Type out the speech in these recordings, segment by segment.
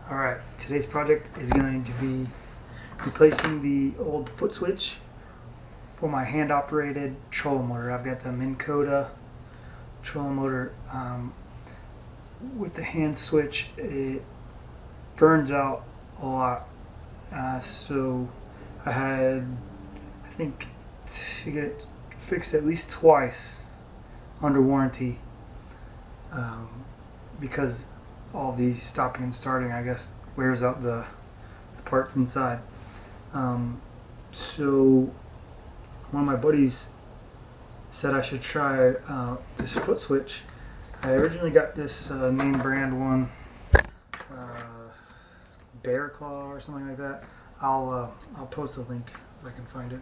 Alright, today's project is going to be replacing the old foot switch for my hand operated trolling motor. I've got the Minn Kota trolling motor. With the hand switch, it burns out a lot, so I think to get it fixed at least twice under warranty, because all the stopping and starting, I guess, wears out the parts inside. So one of my buddies said I should try this foot switch. I originally got this name brand one, Bear Claw or something like that. I'll post a link if I can find it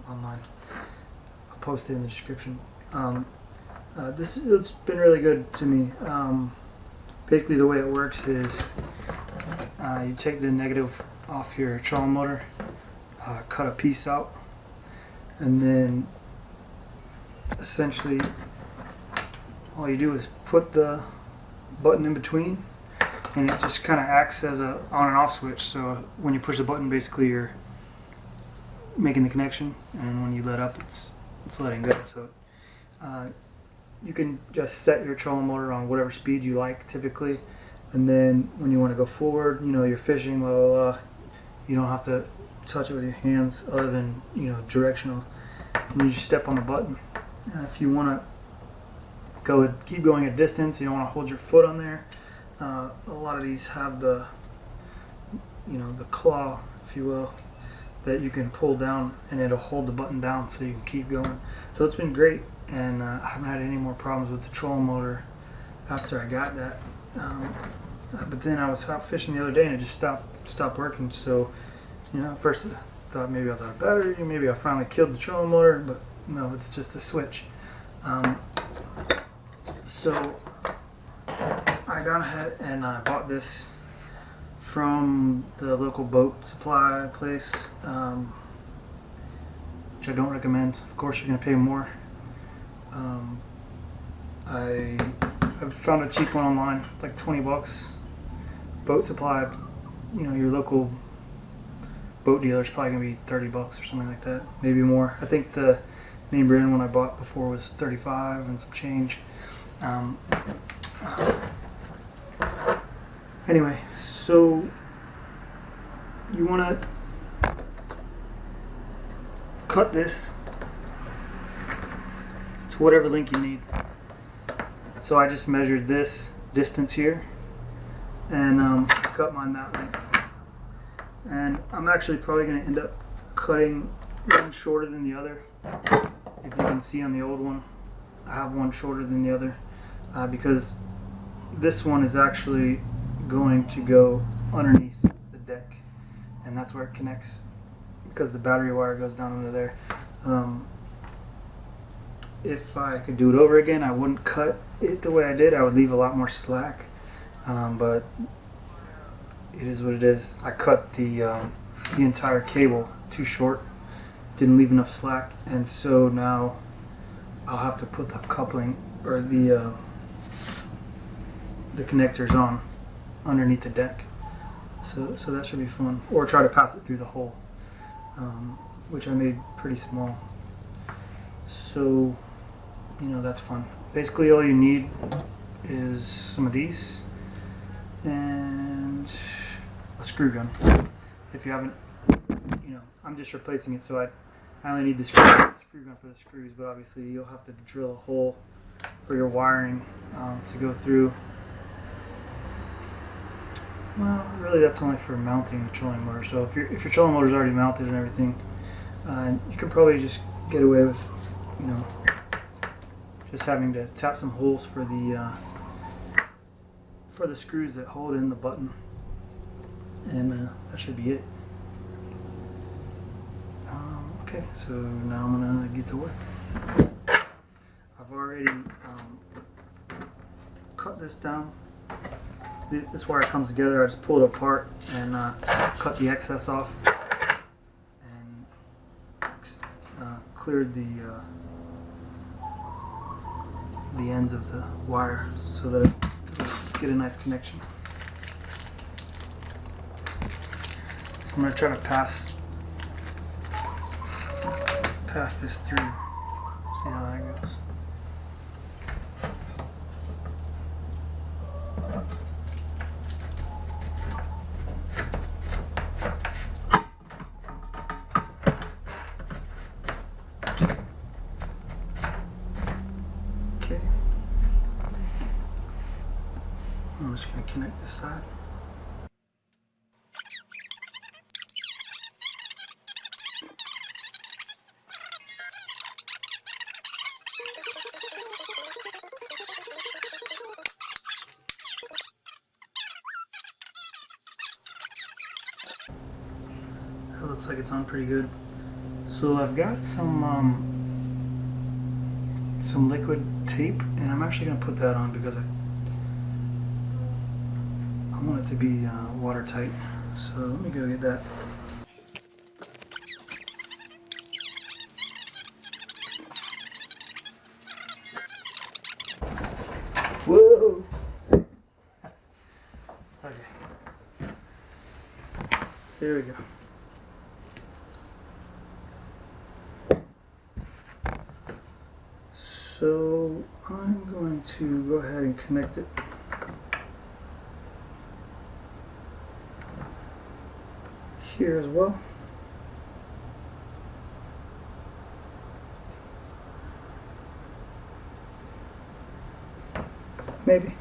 online. I'll post it in the description. It's been really good to me. Basically, the way it works is you take the negative off your trolling motor, cut a piece out, and then essentially all you do is put the button in between, and it just kind of acts as a on and off switch. So when you push the button, basically you're making the connection, and when you let up, it's letting go. So you can just set your trolling motor on whatever speed you like typically, and then when you want to go forward, you're fishing, blah, blah, blah, you don't have to touch it with your hands other than directional, and you just step on the button. If you want to keep going a distance, you don't want to hold your foot on there. A lot of these have the the claw, if you will, that you can pull down, and it'll hold the button down so you can keep going. So it's been great, and I haven't had any more problems with the trolling motor after I got that. But then I was out fishing the other day and it just stopped working. So at first I thought maybe I was out of battery, maybe I finally killed the trolling motor, but no, it's just a switch. So I got ahead and I bought this from the local boat supply place, which I don't recommend. Of course, you're going to pay more. I've found a cheap one online, like $20. Boat supply, your local boat dealer is probably going to be $30 or something like that, maybe more. I think the name brand one I bought before was $35 and some change. Anyway, so you want to cut this to whatever length you need. So I just measured this distance here and cut mine that length. And I'm actually probably going to end up cutting one shorter than the other. If you can see on the old one, I have one shorter than the other, because this one is actually going to go underneath the deck, and that's where it connects, because the battery wire goes down under there. If I could do it over again, I wouldn't cut it the way I did. I would leave a lot more slack, but it is what it is. I cut the entire cable too short, didn't leave enough slack, and so now I'll have to put the coupling or the connectors on underneath the deck. So that should be fun. Or try to pass it through the hole, which I made pretty small. So that's fun. Basically all you need is some of these and a screw gun. If you haven't, I'm just replacing it, so I only need the screw gun for the screws, but obviously you'll have to drill a hole for your wiring to go through. Well, really that's only for mounting the trolling motor. So if your trolling motor is already mounted and everything, you can probably just get away with just having to tap some holes for the screws that hold in the button, and that should be it. Okay, so now I'm gonna get to work. I've already cut this down. This wire comes together. I just pulled it apart and cut the excess off, and cleared the ends of the wire so that it get a nice connection. I'm going to try to pass this through. See how that goes. Okay. I'm just going to connect this side. That looks like it's on pretty good. So I've got some liquid tape, and I'm actually going to put that on because I want it to be watertight. So let me go get that. Whoa! Okay. There we go. So I'm going to go ahead and connect it. Here as well. Maybe.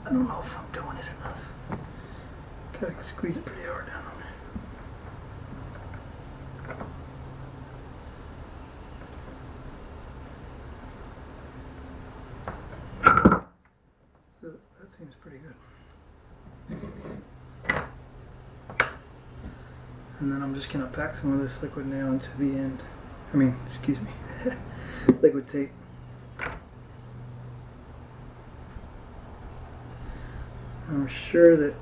I don't know if I'm doing it enough. Gotta squeeze it pretty hard down on there. So that seems pretty good. And then I'm just gonna pack some of this liquid nail into the end. Excuse me, liquid tape. I'm sure that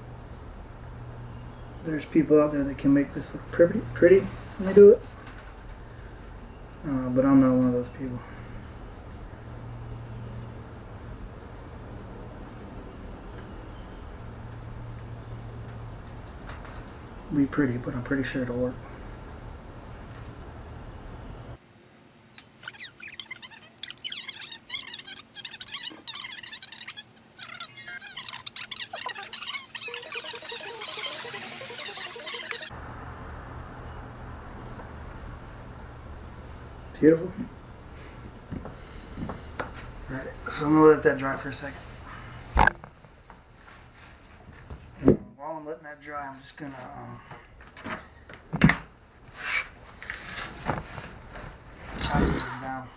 there's people out there that can make this look pretty when they do it, but I'm not one of those people. It'll be pretty, but I'm pretty sure it'll work. Beautiful. Alright, so I'm going to let that dry for a second. And while I'm letting that dry, I'm just going to tie this down.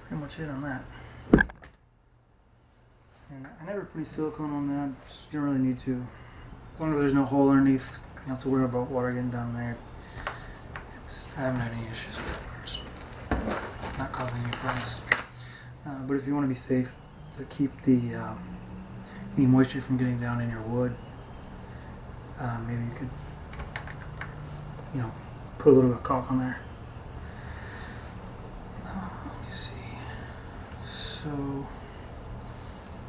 Pretty much it on that. And I never put any silicone on that. You don't really need to. As long as there's no hole underneath, you don't have to worry about water getting down there. I haven't had any issues with it. It's not causing any problems. But if you want to be safe to keep the any moisture from getting down in your wood, maybe you could, put a little bit of caulk on there. Let me see. So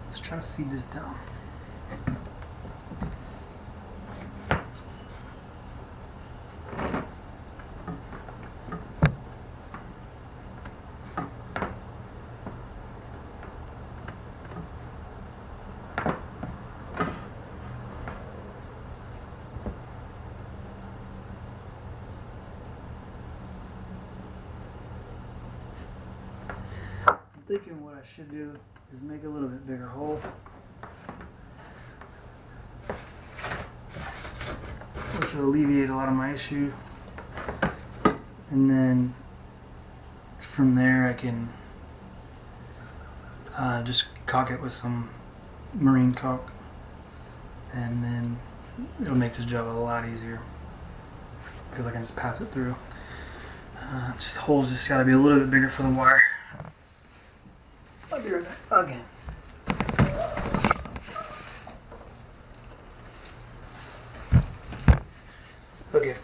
let's try to feed this down. I'm thinking what I should do is make a little bit bigger hole, which will alleviate a lot of my issue. and then from there I can just caulk it with some marine caulk, and then it'll make this job a lot easier because I can just pass it through. Just the holes just got to be a little bit bigger for the wire. I'll be right back again. Okay.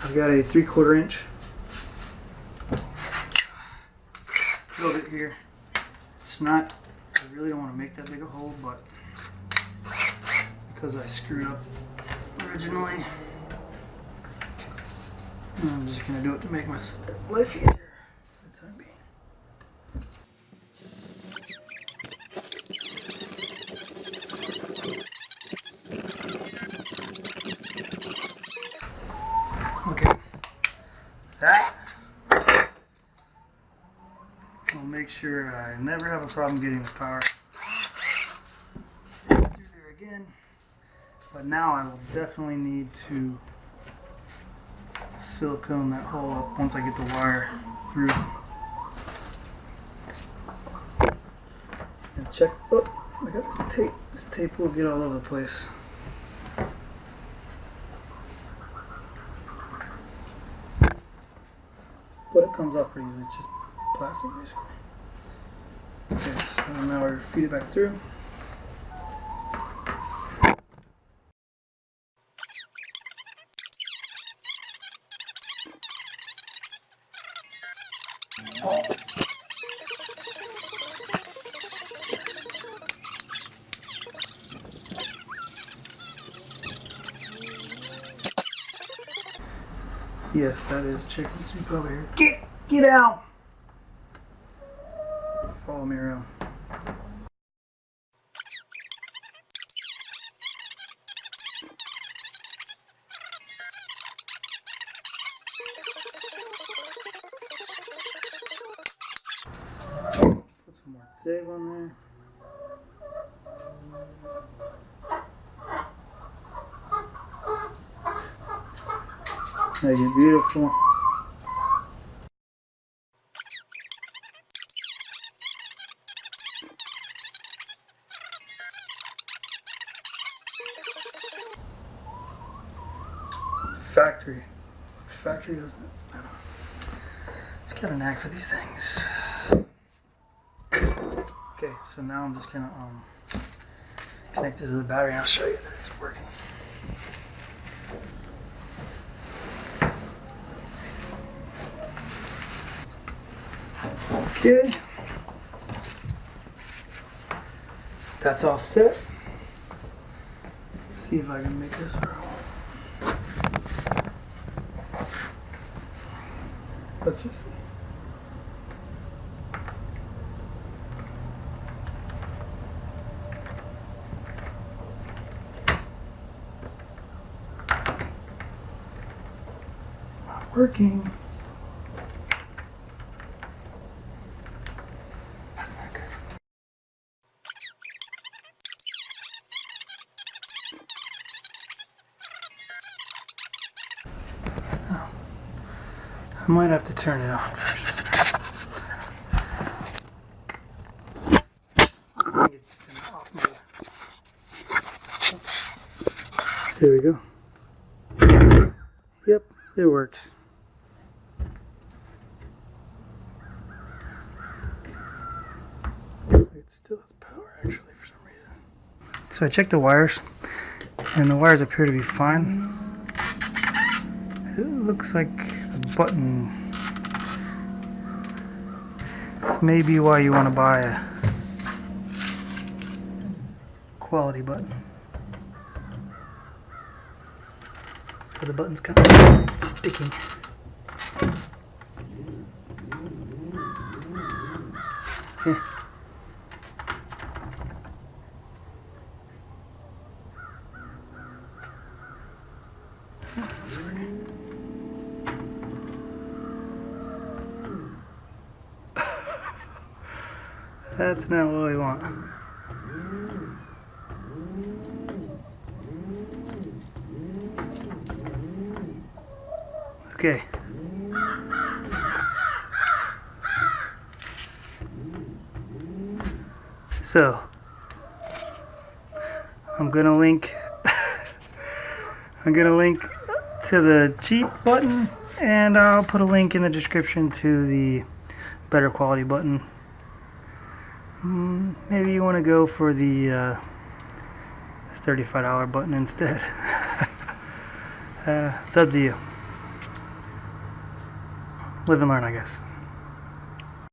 I've got a 3/4 inch drill bit here. It's not, I really don't want to make that big a hole, but because I screwed up originally, I'm just going to do it to make my life easier for the time being. Okay, that will make sure I never have a problem getting the power through there again. But now I will definitely need to silicone that hole up once I get the wire through. And check, oh, I got this tape. This tape will get all over the place. But it comes off pretty easily, it's just plastic basically. Okay, so now we feed it back through. Yes, that is chicken soup over here. Get out! Follow me around. Put some more save on there. Make it beautiful. Factory. It's factory, doesn't it? I don't know. I've got a knack for these things. Okay, so now I'm just gonna connect it to the battery and I'll show you that it's working. Okay, that's all set. Let's see if I can make this roll. Let's just see. Not working. I might have to turn it on. It's just in off mode. There we go. Yep, it works. It still has power actually for some reason. So I checked the wires, and the wires appear to be fine. It looks like the button. This may be why you want to buy a quality button. So the button's kind of sticking. Yeah. That's not what we want. Okay. So, I'm gonna link to the cheap button, and I'll put a link in the description to the better quality button. Maybe you want to go for the $35 button instead. It's up to you. Live and learn, I guess.